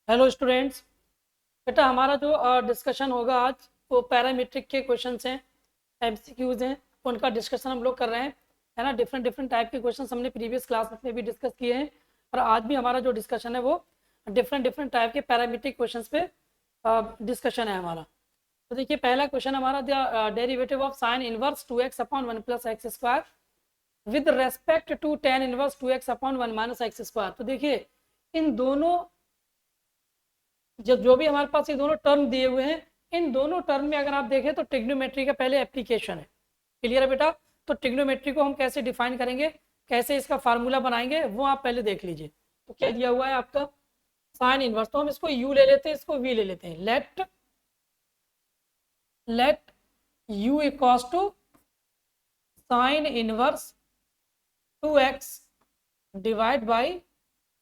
Hello students. बेटा हमारा जो डिस्कशन होगा आज वो पैरामीट्रिक के क्वेश्चंस हैं, एमसीक्यूज हैं, उनका डिस्कशन हम लोग कर रहे हैं। है ना, डिफरेंट डिफरेंट टाइप के क्वेश्चंस हमने प्रीवियस क्लास में भी डिस्कस किए हैं और आज भी हमारा जो डिस्कशन है वो डिफरेंट डिफरेंट टाइप के पैरामीट्रिक क्वेश्चंस पे डिस्कशन है हमारा। तो देखिए पहला क्वेश्चन हमारा the derivative of sine inverse 2x upon 1 plus x square with respect to tan inverse 2x upon 1 minus x square. तो देखिए इन दोनों जो भी हमारे पास ये दोनों टर्म दिए हुए हैं, इन दोनों टर्म में अगर आप देखें तो ट्रिग्नोमेट्री का पहले एप्लीकेशन है। क्लियर है बेटा? तो ट्रिग्नोमेट्री को हम कैसे डिफाइन करेंगे, कैसे इसका फार्मूला बनाएंगे, वो आप पहले देख लीजिए। तो क्या दिया हुआ है आपका साइन इनवर्स, तो हम इसको u ले लेते हैं, इसको v ले लेते हैं। Let u equals to sine inverse 2x divide by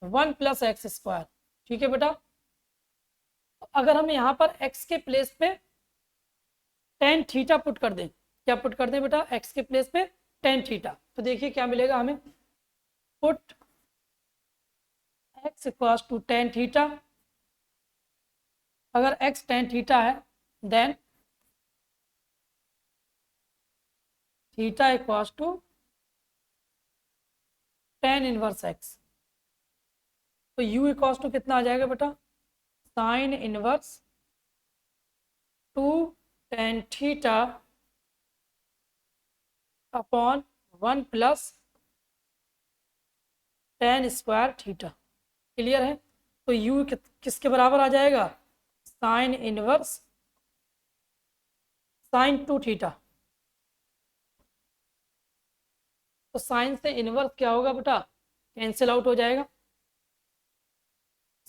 1 plus x square. ठीक है बेटा? अगर हम यहाँ पर x के प्लेस पे टेन थीटा पुट कर दें, क्या पुट कर दें बेटा? x के प्लेस पे टेन थीटा, तो देखिए क्या मिलेगा हमें। Put x equals to tan theta. अगर x टेन थीटा है then theta equals to tan inverse x। तो u इक्वल्स टू कितना आ जाएगा बेटा? Sine inverse two tan theta upon 1 plus tan square theta. Clear है? तो u किसके बराबर आ जाएगा? Sine inverse sine two theta. तो साइन से इनवर्स क्या होगा बेटा? कैंसिल आउट हो जाएगा।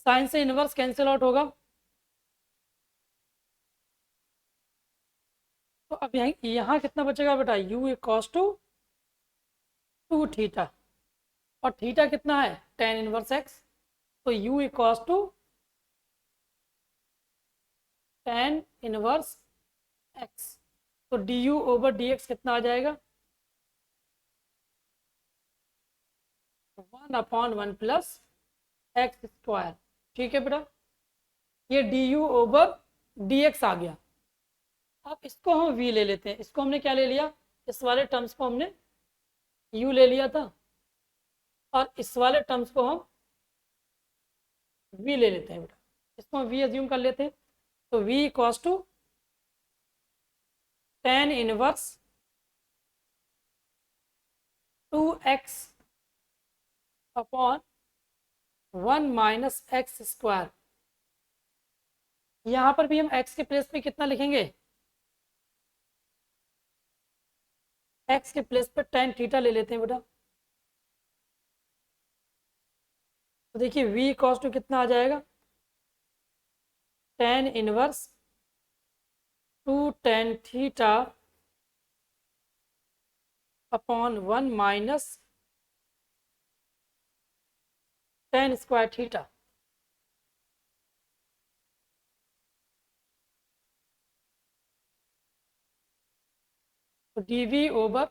साइन से इनवर्स कैंसिल आउट होगा। तो अब यहाँ कितना बचेगा बेटा? u equals to two theta, और थीटा कितना है? Tan inverse x. तो u equals to tan inverse x. तो du ओवर dx कितना आ जाएगा? 1 अपॉन 1 प्लस एक्स स्क्वायर। ठीक है बेटा? ये du ओवर dx आ गया। अब इसको हम v ले लेते हैं। इसको हमने क्या ले लिया? इस वाले टर्म्स को हमने u ले लिया था, और इस वाले टर्म्स को हम v ले लेते हैं बेटा। इसको हम v एज्यूम कर लेते हैं। तो v equals to tan inverse 2x upon 1 minus x square. यहाँ पर भी हम x के प्लेस पे कितना लिखेंगे? x के प्लेस पे टेन थीटा ले लेते हैं बेटा। तो देखिए v इक्वल्स टू कितना आ जाएगा? Tan inverse two tan theta upon 1 minus ten square theta. तो dv ओवर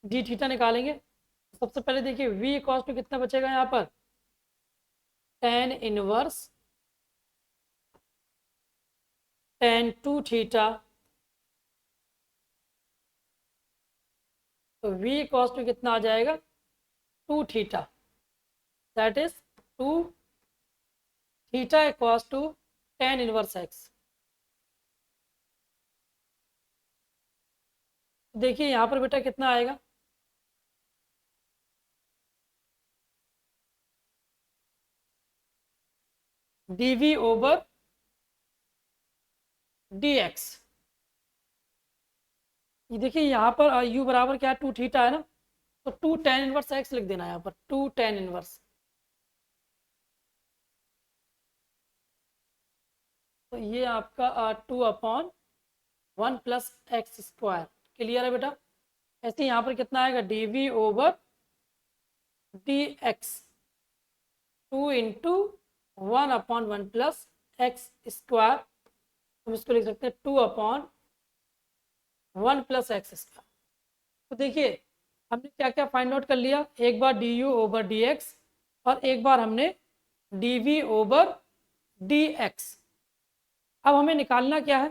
डी थीटा निकालेंगे। सबसे पहले देखिए v इक्वल्स टू कितना बचेगा यहाँ पर? Tan inverse tan two theta. तो v इक्वल्स टू कितना आ जाएगा? Two theta. That is two theta equals to tan inverse x. देखिए यहाँ पर बेटा कितना आएगा? dv over dx। ये देखिए यहाँ पर u बराबर क्या है? टू थीटा है ना, तो टू टेन इनवर्स एक्स लिख देना यहाँ पर। टू टेन इनवर्स, तो ये आपका two upon 1 plus x square. Clear है बेटा? ऐसे यहाँ पर कितना आएगा? dv over dx, two into 1 upon 1 plus x square. हम इसको लिख सकते हैं 2 अपॉन 1 प्लस एक्स स्क्वायर। तो देखिए हमने क्या क्या फाइंड आउट कर लिया। एक बार du ओवर dx, और एक बार हमने dv ओवर dx। अब हमें निकालना क्या है,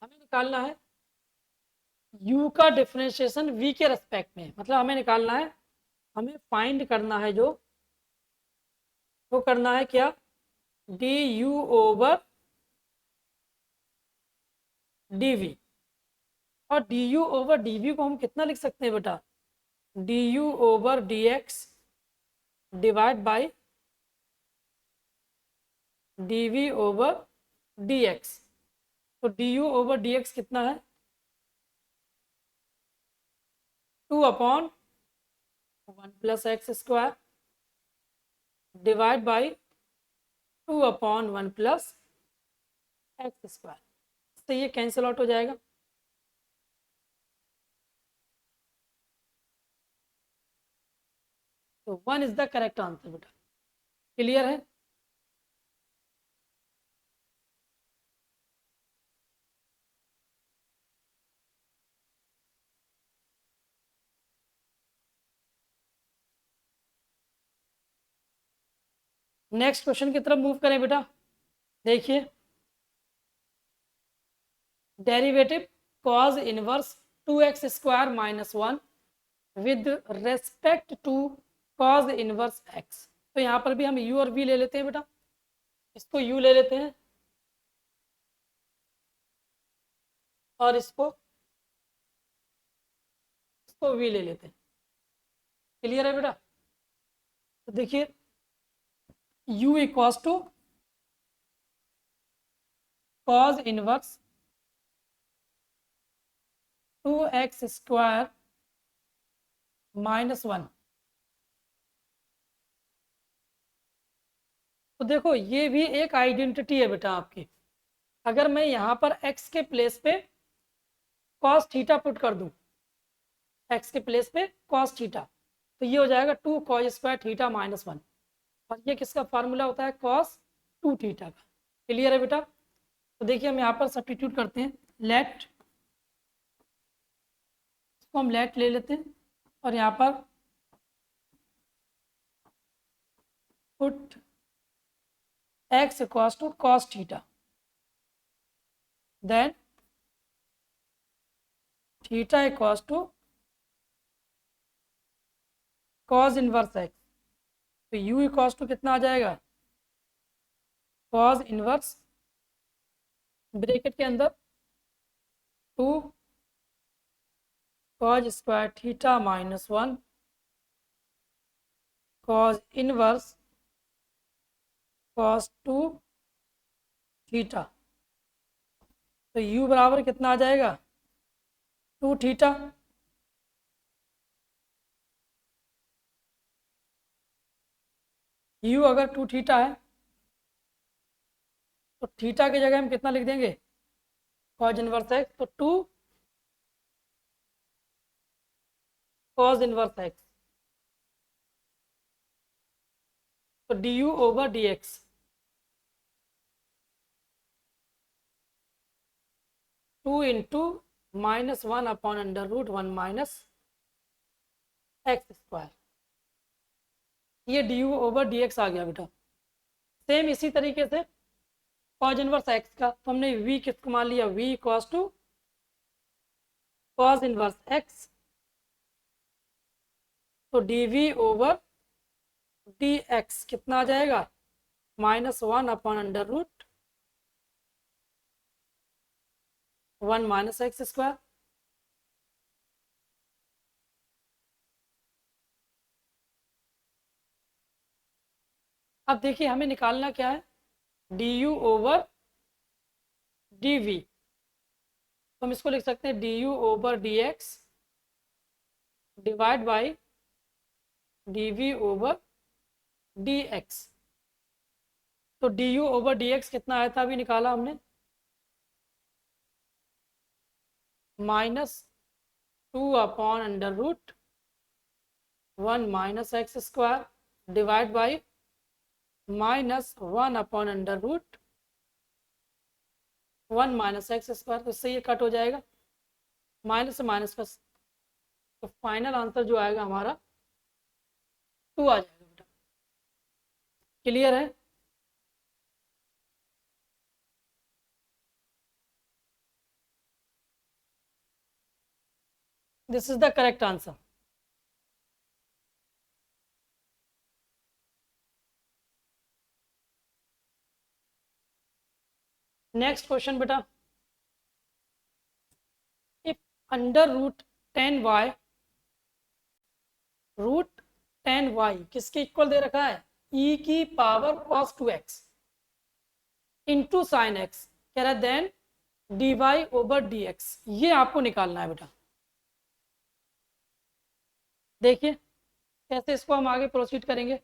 हमें निकालना है u का डिफरेंशिएशन v के रेस्पेक्ट में, मतलब हमें निकालना है, हमें फाइंड करना है जो, वो करना है क्या, du ओवर dv। और du ओवर dv को हम कितना लिख सकते हैं बेटा, du over dx divide by dv over dx। तो du ओवर dx कितना है, 2/1 plus x square divide by 2/1 plus x square. तो ये कैंसिल आउट हो जाएगा। तो 1 इज द करेक्ट आंसर बेटा। क्लियर है। नेक्स्ट क्वेश्चन की तरफ मूव करें बेटा। देखिए, derivative cause inverse 2x square minus 1 with respect to cos inverse x। तो यहाँ पर भी हम u और v ले लेते हैं बेटा, इसको u ले लेते हैं और इसको v ले लेते हैं। क्लियर है बेटा। तो देखिए u equals to cos inverse 2x square minus 1। तो देखो ये भी एक आइडेंटिटी है बेटा आपकी। अगर मैं यहाँ पर x के प्लेस पे cos थीटा पुट कर दूं, x के प्लेस पे cos थीटा, तो ये हो जाएगा 2 cos स्क्वायर थीटा माइनस 1। और ये किसका फार्मूला होता है, cos 2 थीटा का। क्लियर है बेटा। तो देखिए हम यहाँ पर सब्स्टिट्यूट करते हैं, लेट, इसको हम लेट ले लेते हैं और यहाँ पर put x equals to cos theta, then theta equals to cos inverse x। तो u इक्वल्स टू कितना आ जाएगा, cos इनवर्स ब्रैकेट के अंदर 2 cos square theta minus 1 cos inverse cos 2 theta. तो u बराबर कितना आ जाएगा, 2 थीटा। u अगर 2 थीटा है तो थीटा की जगह हम कितना लिख देंगे, cos इनवर्स x। तो 2 cos इनवर्स x। तो du over dx 2 into minus 1 upon under root 1 minus x square. ये du ओवर dx आ गया बेटा। सेम इसी तरीके से cos इनवर्स x का, तो हमने v किसको मान लिया, v equals to cos inverse x। तो dv ओवर dx कितना आ जाएगा, minus 1 upon under root 1 minus x square. अब देखिए हमें निकालना क्या है, du ओवर dv। तो हम इसको लिख सकते हैं du over dx divide by dv over dx। तो du ओवर dx कितना आया था, अभी निकाला हमने, minus 2 upon under root 1 minus x square divide by minus 1 upon under root 1 minus x square. तो इससे ये कट हो जाएगा, माइनस से माइनस प्लस। तो फाइनल आंसर जो आएगा हमारा 2 आ जाएगा बेटा। क्लियर है? This is the correct answer. Next question बेटा, if under root 10y, root 10y किसके इक्वल दे रखा है? e की power cos 2x into sine x, कह रहा है देन dy ओवर dx, ये आपको निकालना है बेटा। देखिए कैसे इसको हम आगे प्रोसीड करेंगे।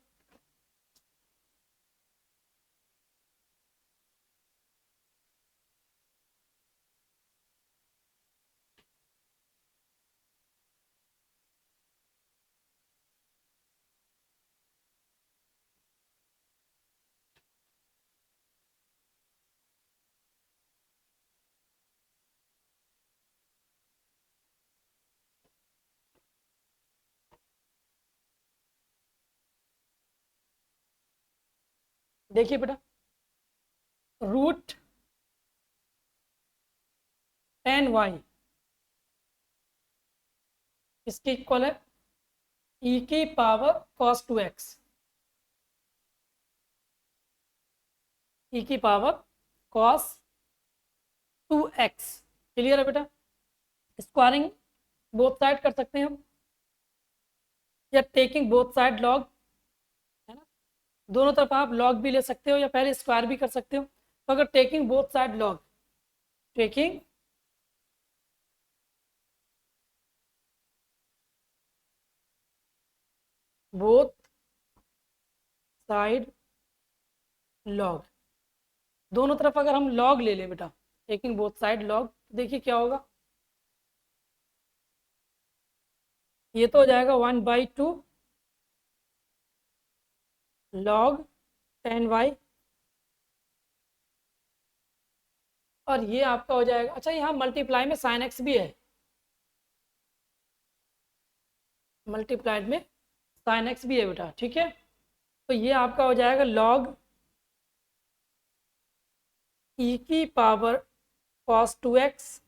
देखिए बेटा, रूट 10y इसके इक्वल है e की पावर cos 2x, e की पावर cos 2x। क्लियर है बेटा? स्क्वायरिंग बोथ साइड कर सकते हैं हम, या टेकिंग बोथ साइड लॉग, है ना, दोनों तरफ आप लॉग भी ले सकते हो या पहले स्क्वायर भी कर सकते हो। तो अगर taking both side log, taking both side log, दोनों तरफ अगर हम लॉग ले लें बेटा, टेकिंग बोथ साइड लॉग, देखिए क्या होगा। ये तो हो जाएगा 1/2 log 10y, और ये आपका हो जाएगा, अच्छा यहाँ मल्टीप्लाई में साइन एक्स भी है, मल्टीप्लाइड में साइन एक्स भी है बेटा, ठीक है। तो ये आपका हो जाएगा log e की power cos 2x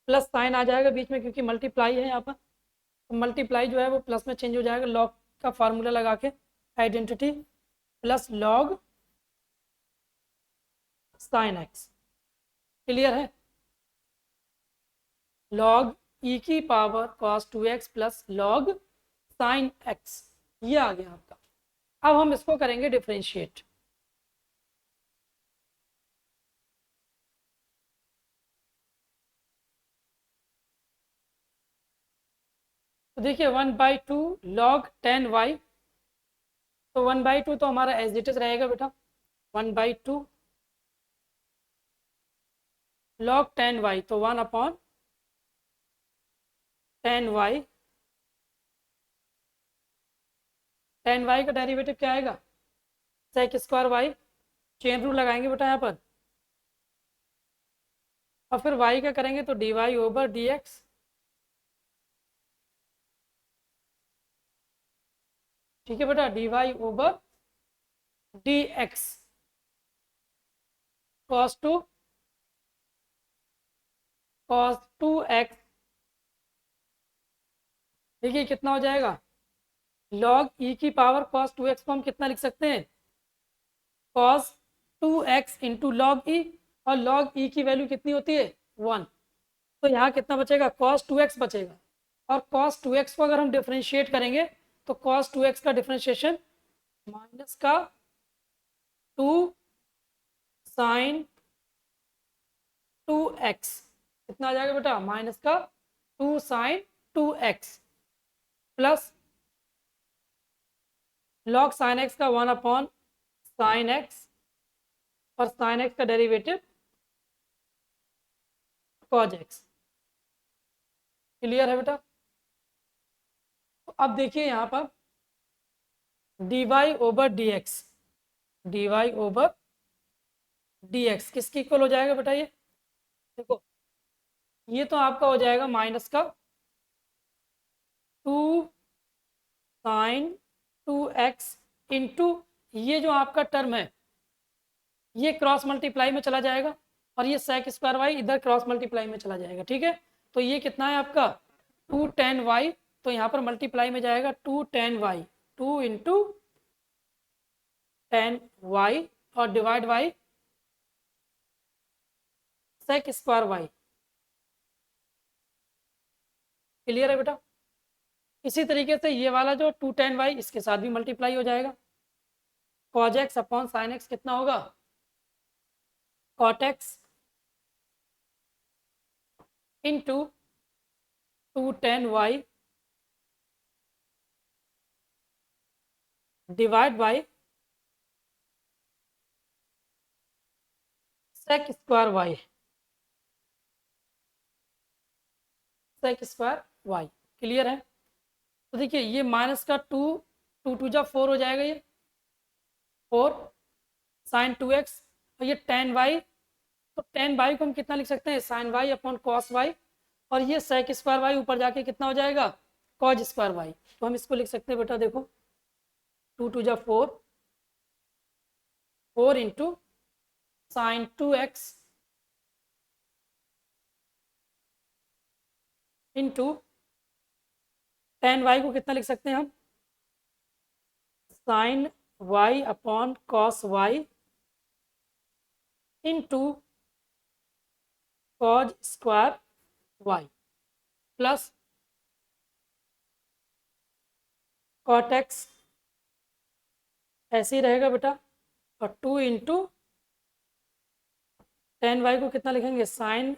plus sine आ जाएगा बीच में क्योंकि मल्टीप्लाई है यहाँ पर, तो मल्टीप्लाई जो है वो प्लस में चेंज हो जाएगा, log का फार्मूला लगा के identity, plus log sine x. Clear है? log e की power cos 2x plus log sine x, ये आ गया आपका। अब हम इसको करेंगे डिफरेंशिएट। तो देखिए 1/2 log 10y, तो 1/2 तो हमारा एज इट इज रहेगा बेटा, 1/2 log 10y, तो 1/10y, 10y का डेरिवेटिव क्या आएगा? Sec square y, chain rule लगाएंगे बेटा यहाँ पर, और फिर y का करेंगे तो dy ओवर dx, ठीक है बेटा, dy over dx cos 2x, देखिए कितना हो जाएगा, log e की पावर cos 2x को हम कितना लिख सकते हैं? cos 2x इंटू लॉग ई, और log e की वैल्यू कितनी होती है? 1। तो यहाँ कितना बचेगा? cos 2x बचेगा, और cos 2x को अगर हम डिफ्रेंशिएट करेंगे तो cos 2x का डिफ्रेंशिएशन माइनस का 2 साइन 2x, कितना आ जाएगा बेटा? माइनस का 2 sine 2x plus log sine x का 1 साइन एक्स, और साइन एक्स का डेरिवेटिव cos x। क्लियर है बेटा? तो अब देखिए यहाँ पर dy over dx, dy over dx किसकी इक्वल हो जाएगा बेटा? ये देखो, ये तो आपका हो जाएगा माइनस का 2 साइन 2x इंटू ये जो आपका टर्म है ये क्रॉस मल्टीप्लाई में चला जाएगा और ये sec स्क्वायर वाई इधर क्रॉस मल्टीप्लाई में चला जाएगा, ठीक है। तो ये कितना है आपका 2 tan y, तो यहाँ पर मल्टीप्लाई में जाएगा 2 tan y, 2 into tan y और divide by sec square y. Clear है बेटा। इसी तरीके से ये वाला जो 2 tan y इसके साथ भी मल्टीप्लाई हो जाएगा। cos x upon sine x कितना होगा cot x into 2 tan y divide by sec square y, sec square y. Clear है। तो देखिए ये माइनस का 2 जा 4 हो जाएगा, ये 4 साइन 2x और ये tan y, तो tan y को हम कितना लिख सकते हैं sine y upon cos y, और ये sec स्क्वायर वाई ऊपर जाके कितना हो जाएगा cos स्क्वायर वाई। तो हम इसको लिख सकते हैं बेटा, देखो 2 जा 4, 4 into sine 2x into tan y को कितना लिख सकते हैं हम sine y upon cos y into cos square y plus cot x ऐसे ही रहेगा बेटा, और 2 इंटू tan y को कितना लिखेंगे sine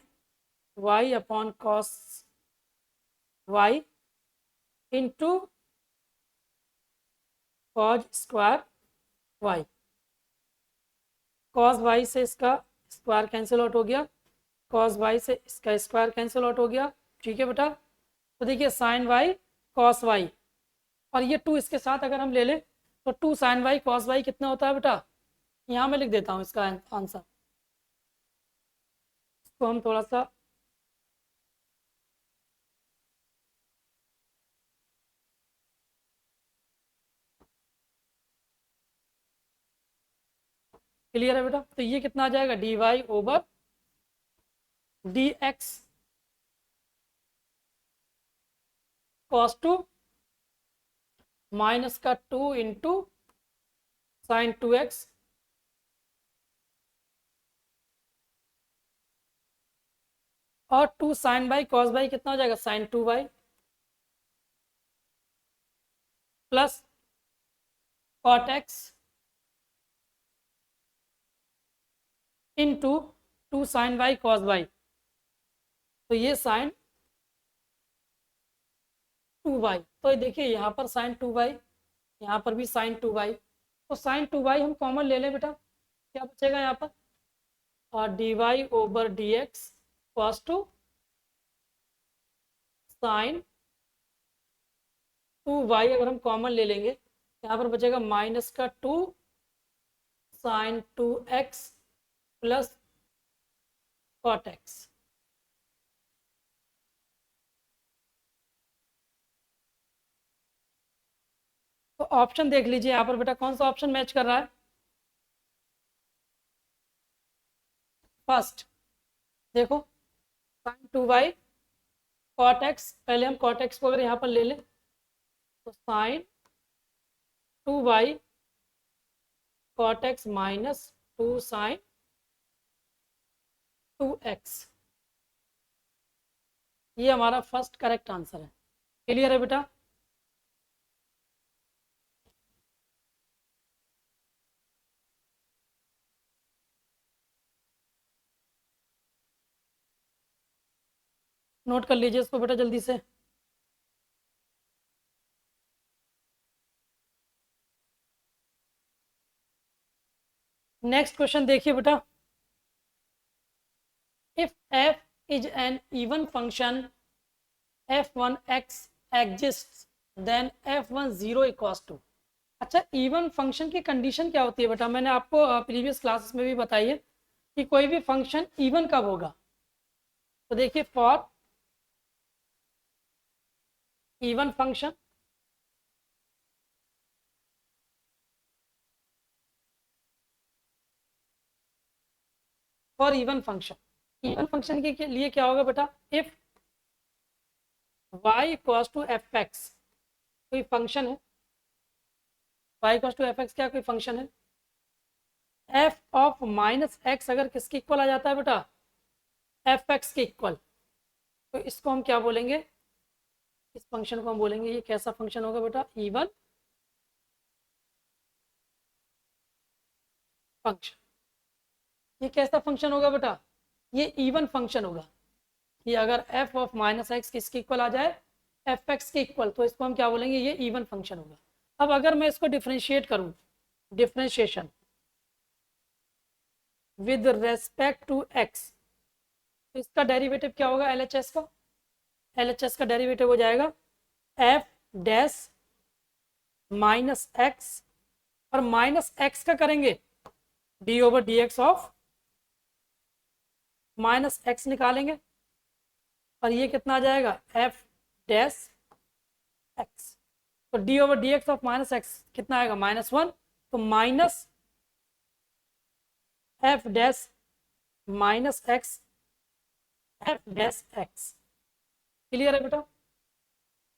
y upon cos y into cos square y। Cos y से इसका स्क्वायर कैंसिल आउट हो गया, कॉस y से इसका स्क्वायर कैंसिल आउट हो गया, ठीक है बेटा। तो देखिए साइन y कॉस y और ये 2 इसके साथ अगर हम ले लें तो 2 साइन y कॉस y कितना होता है बेटा, यहाँ मैं लिख देता हूँ इसका आंसर। इसको हम थोड़ा सा क्लियर है बेटा। तो ये कितना आ जाएगा dy over dx cos 2 minus का 2 इंटू साइन 2x और 2 साइन बाई कॉस बाई कितना हो जाएगा sine 2y plus cot x into 2 sine by cos by, तो ये साइन 2y। तो देखिए यहाँ पर साइन 2y, यहाँ पर भी साइन 2y, तो साइन 2y हम कॉमन ले लें बेटा, क्या बचेगा यहाँ पर, और dy over dx cos 2 sine 2y अगर हम कॉमन ले लेंगे यहाँ पर बचेगा माइनस का 2 sine 2x plus cot x। तो ऑप्शन देख लीजिए यहाँ पर बेटा कौन सा ऑप्शन मैच कर रहा है। फर्स्ट देखो साइन 2y कॉट x, पहले हम कॉट x को अगर यहाँ पर ले लें तो sine 2y cot x minus 2 sine 2x, ये हमारा फर्स्ट करेक्ट आंसर है। क्लियर है बेटा। नोट कर लीजिए इसको बेटा जल्दी से। नेक्स्ट क्वेश्चन देखिए बेटा, if f is an even function f1x exists then f1 0 equals to। अच्छा इवन फंक्शन की कंडीशन क्या होती है बेटा, मैंने आपको प्रीवियस क्लासेस में भी बताई है कि कोई भी फंक्शन इवन कब होगा। तो देखिए for even function for even function, even function के लिए क्या होगा बेटा, if y equals to f x, कोई फंक्शन है, y equals to f x क्या कोई फंक्शन है, एफ ऑफ माइनस एक्स अगर किसके इक्वल आ जाता है बेटा, एफ एक्स के इक्वल, तो इसको हम क्या बोलेंगे, इस फंक्शन को हम बोलेंगे ये कैसा फंक्शन होगा बेटा, इवन फंक्शन। ये कैसा फंक्शन होगा बेटा, ये इवन फंक्शन होगा कि अगर f ऑफ माइनस एक्स किसके इक्वल आ जाए, एफ एक्स के इक्वल, तो इसको हम क्या बोलेंगे, ये इवन फंक्शन होगा। अब अगर मैं इसको डिफ्रेंशिएट करूं, differentiation with respect to x, तो इसका डेरिवेटिव क्या होगा, LHS का, LHS का डेरिवेटिव हो जाएगा एफ डैश माइनस एक्स, और माइनस एक्स का करेंगे D over d x of minus x निकालेंगे, और ये कितना आ जाएगा, एफ डैश एक्स, तो D over d x of minus x कितना आएगा, -1, तो minus F dash minus x F dash x. Clear है बेटा।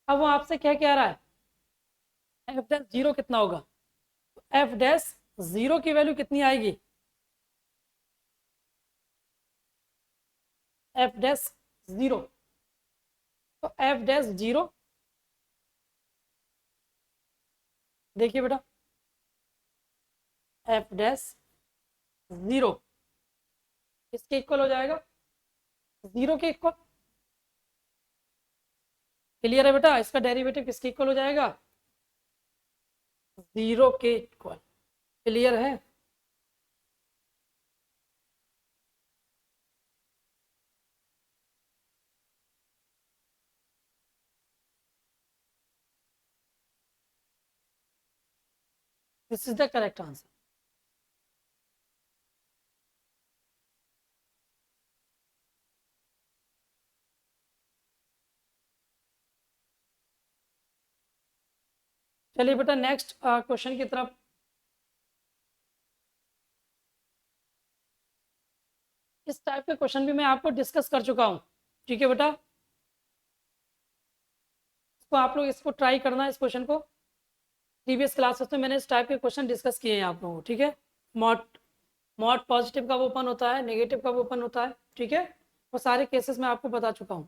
अब वो आपसे क्या कह रहा है, एफ डैश जीरो कितना होगा, तो एफ डैश जीरो की वैल्यू कितनी आएगी, एफ डैश जीरो, तो एफ डैश जीरो, देखिए बेटा एफ डैश जीरो इसके इक्वल हो जाएगा, जीरो के इक्वल। क्लियर है बेटा, इसका डेरिवेटिव किसके इक्वल हो जाएगा, जीरो के इक्वल। क्लियर है। This is the correct answer. चलिए बेटा नेक्स्ट क्वेश्चन की तरफ। इस टाइप के क्वेश्चन भी मैं आपको डिस्कस कर चुका हूँ, ठीक है बेटा, इसको आप लोग इसको ट्राई करना है, इस क्वेश्चन को। प्रीवियस क्लासेस में मैंने इस टाइप के क्वेश्चन डिस्कस किए हैं आप लोगों को, ठीक है। मॉड मॉड पॉजिटिव का ओपन होता है, नेगेटिव का ओपन होता है, ठीक है, वो सारे केसेस मैं आपको बता चुका हूँ।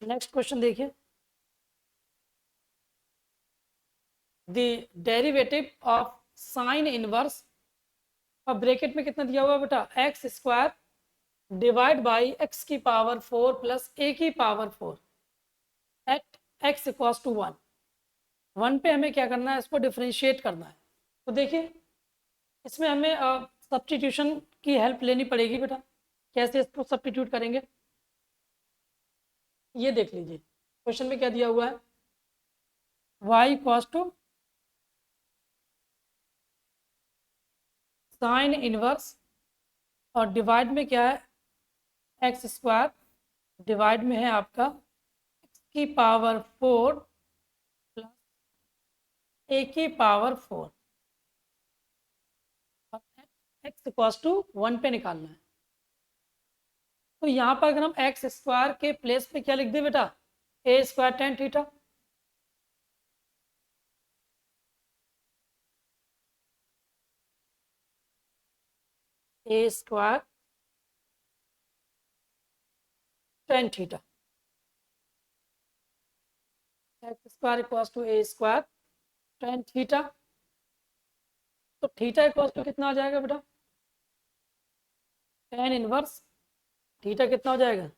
नेक्स्ट क्वेश्चन देखिए, the derivative of sine inverse, अब ब्रैकेट में कितना दिया हुआ बेटा, x square divide by x की पावर 4 प्लस ए की power 4 at x equals to 1। 1 पे हमें क्या करना है, इसको डिफ्रेंशिएट करना है। तो देखिए इसमें हमें सब्स्टिट्यूशन की हेल्प लेनी पड़ेगी बेटा। कैसे इसको सब्स्टिट्यूट करेंगे, ये देख लीजिए क्वेश्चन में क्या दिया हुआ है, y equals to sine inverse, और डिवाइड में क्या है, एक्स स्क्वायर, डिवाइड में है आपका एक्स की पावर 4 प्लस ए की पावर 4, और एक्स इक्वल्स टू 1 पे निकालना है। तो यहाँ पर अगर हम एक्स स्क्वायर के प्लेस पे क्या लिख दे बेटा, a square tan theta, a square tan theta, x square equals to a square tan theta, तो थीटा इक्वल्स टू कितना आ जाएगा बेटा, टेन इनवर्स थीटा कितना हो जाएगा,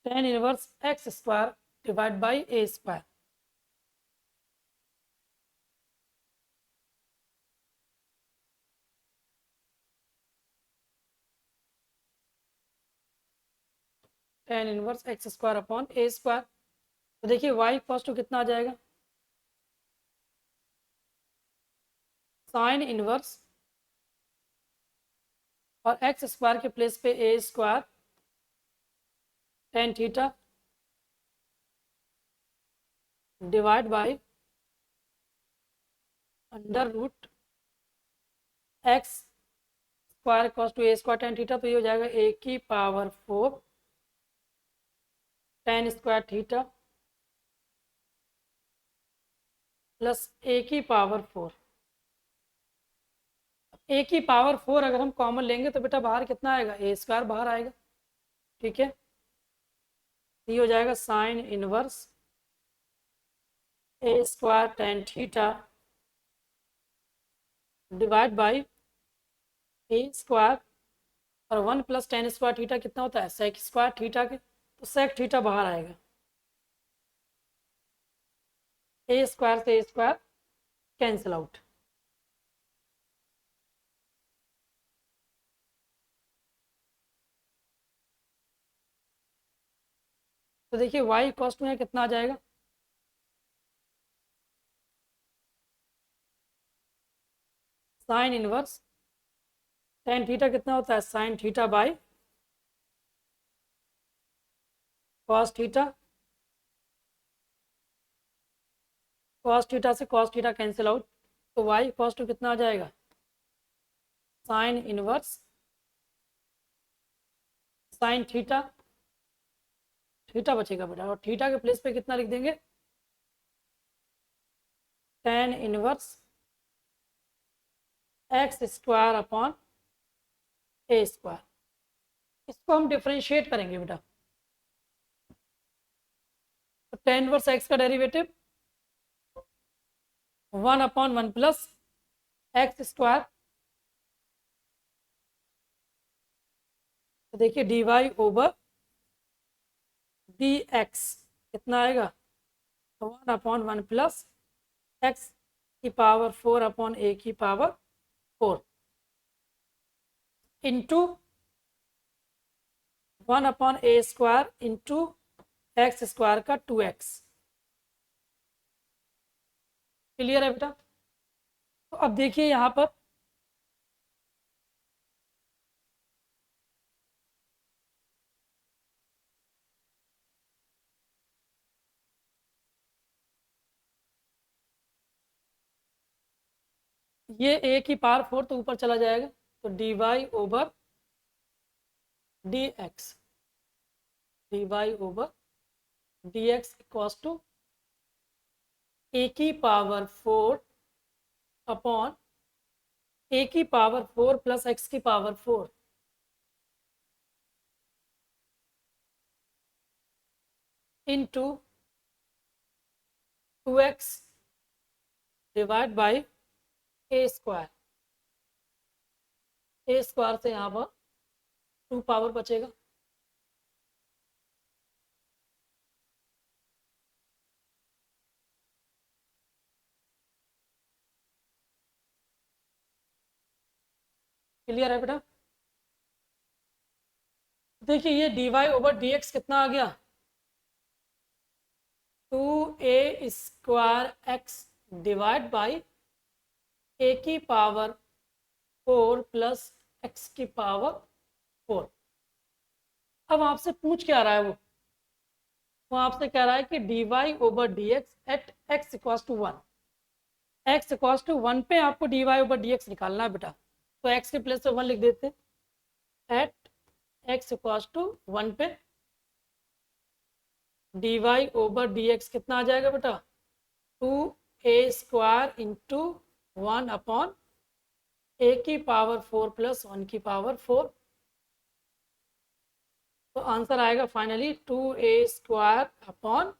tan inverse x square divide by a square. Tan inverse x square upon a square, तो देखिए y इक्वल्स टू कितना आ जाएगा, साइन इनवर्स और एक्स स्क्वायर के प्लेस पे a square tan theta divide by under root x square cos two a square tan theta, तो ये हो जाएगा ए की power 4 tan square theta plus a की पावर 4। ए की पावर 4 अगर हम कॉमन लेंगे तो बेटा बाहर कितना आएगा, ए स्क्वायर बाहर आएगा। ठीक है, ये हो जाएगा sine inverse A square tan theta divide by a square और 1 प्लस टेन स्क्वायर थीटा कितना होता है, सेक स्क्वायर थीटा के, तो सेक थीटा बाहर आएगा। ए स्क्वायर से ए स्क्वायर कैंसिल आउट। तो देखिए y कॉस्ट में कितना आ जाएगा, साइन इनवर्स टेन थीटा कितना होता है, sine theta by cos theta, cos theta से कॉस थीटा कैंसिल आउट, तो y कॉस्ट टू कितना आ जाएगा, sine inverse sine theta, theta बचेगा बेटा, और थीटा के प्लेस पे कितना लिख देंगे, tan inverse x square upon a square. इसको हम डिफ्रेंशिएट करेंगे बेटा, तो टेन इनवर्स एक्स का derivative 1 upon 1 plus x square, तो देखिए d y over d x कितना आएगा, 1 अपॉन 1 प्लस एक्स की पावर 4 अपॉन ए की power 4 into 1 upon a square into x square का 2x। क्लियर है बेटा। तो अब देखिए यहाँ पर ये a की पावर 4 तो ऊपर चला जाएगा, तो d y over d x, d y over d x equals to a की पावर 4 अपॉन ए की पावर 4 प्लस एक्स की power 4 into 2x divide by a square. A square से यहाँ पर 2 पावर बचेगा, क्लियर है बेटा। देखिए ये d y over d x कितना आ गया, 2a square x divide by a की पावर 4 प्लस एक्स की पावर 4। अब आपसे पूछ क्या रहा है वो आपसे कह रहा है कि d y over d x at x equals to 1, x equals to 1 पे आपको d y over d x निकालना है बेटा, तो एक्स के प्लेस पे 1 लिख देते हैं। एट एक्स इक्वल्स टू 1 पे d y over d x कितना आ जाएगा बेटा, 2a square into 1 upon a की पावर 4 प्लस 1 की पावर 4, तो आंसर आएगा finally 2a square upon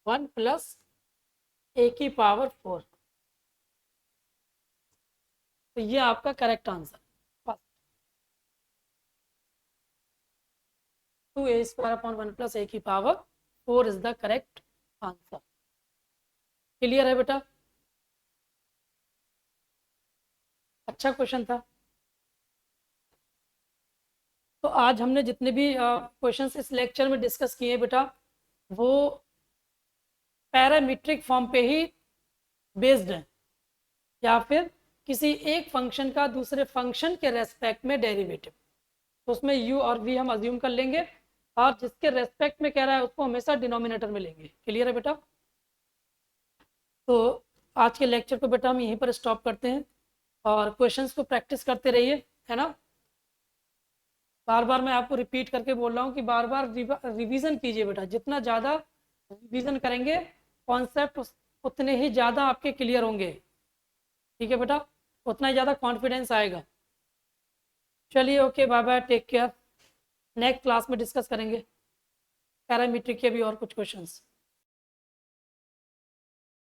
1 plus a की पावर 4। तो ये आपका correct answer, 2a square upon 1 plus a की power 4 is the correct answer. Clear है बेटा, अच्छा क्वेश्चन था। तो आज हमने जितने भी क्वेश्चंस इस लेक्चर में डिस्कस किए बेटा, वो पैरामीट्रिक फॉर्म पे ही बेस्ड है, या फिर किसी एक फंक्शन का दूसरे फंक्शन के रेस्पेक्ट में डेरिवेटिव, तो उसमें u और v हम अज्यूम कर लेंगे और जिसके रेस्पेक्ट में कह रहा है उसको हमेशा डिनोमिनेटर में लेंगे। क्लियर है बेटा? तो आज के लेक्चर को बेटा हम यहीं पर स्टॉप करते हैं और क्वेश्चंस को प्रैक्टिस करते रहिए, है ना। बार बार मैं आपको रिपीट करके बोल रहा हूँ कि बार बार रिवीजन कीजिए बेटा, जितना ज़्यादा रिवीजन करेंगे कॉन्सेप्ट उतने ही ज़्यादा आपके क्लियर होंगे। ठीक है बेटा, उतना ही ज़्यादा कॉन्फिडेंस आएगा। चलिए okay, bye bye, take care. Next class में डिस्कस करेंगे पैरामीट्रिक के भी और कुछ क्वेश्चंस।